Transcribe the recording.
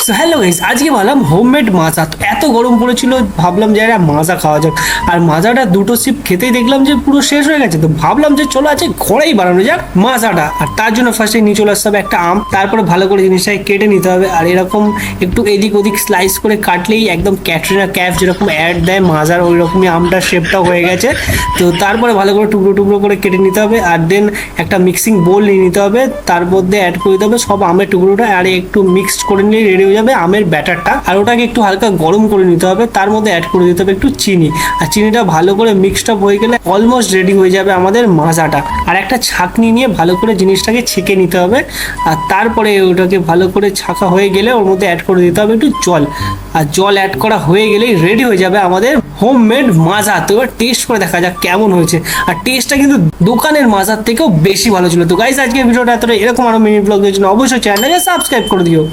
So hello guys, আজকে ভাবলাম homemade মাজা। তো এত গরম পড়েছিল, ভাবলাম যে একটা মাজা খাওয়া যাক। আর মাজাটা দুটো সিপ খেতেই দেখলাম যে পুরো শেষ হয়ে গেছে। তো ভাবলাম যে চলো আজকে ঘরেই বানানো যাক মাজাটা। আর তার জন্য ফার্স্টে নিয়ে চলে আসতে হবে একটা আম, তারপরে ভালো করে জিনিসটাকে কেটে নিতে হবে। আর এরকম একটু এদিক ওদিক স্লাইস করে কাটলেই একদম ক্যাটরিনা ক্যাফ যেরকম অ্যাড দেয় মাজার, ওই রকমই আমটার শেপটাও হয়ে গেছে। তো তারপরে ভালো করে টুকরো টুকরো করে কেটে নিতে হবে। আর দেন একটা মিক্সিং বোল নিয়ে নিতে হবে, তার মধ্যে অ্যাড করে দিতে হবে সব আমের টুকরোটা। আর একটু মিক্সড করে নিলে রেডি হয়ে যাবে আমের ব্যাটারটা। আর ওটাকে একটু হালকা গরম করে নিতে হবে, তার মধ্যে অ্যাড করে দিতে হবে একটু চিনি। আর চিনিটা ভালো করে মিক্সড আপ হয়ে গেলে অলমোস্ট রেডি হয়ে যাবে আমাদের মাজাটা। আর একটা ছাঁকনি নিয়ে ভালো করে জিনিসটাকে ছেঁকে নিতে হবে। আর তারপরে ওটাকে ভালো করে ছাঁকা হয়ে গেলে ওর মধ্যে অ্যাড করে দিতে হবে একটু জল। আর জল অ্যাড করা হয়ে গেলেই রেডি হয়ে যাবে আমাদের হোমমেড মাজা। তো এবার টেস্ট করে দেখা যাক কেমন হয়েছে। আর টেস্টটা কিন্তু দোকানের মাজার থেকেও বেশি ভালো ছিল। তো গাইস, আজকে ভিডিওটা এতটা, এরকম আরো মিনি ব্লগের জন্য অবশ্যই চ্যানেলটাকে সাবস্ক্রাইব করে দিও।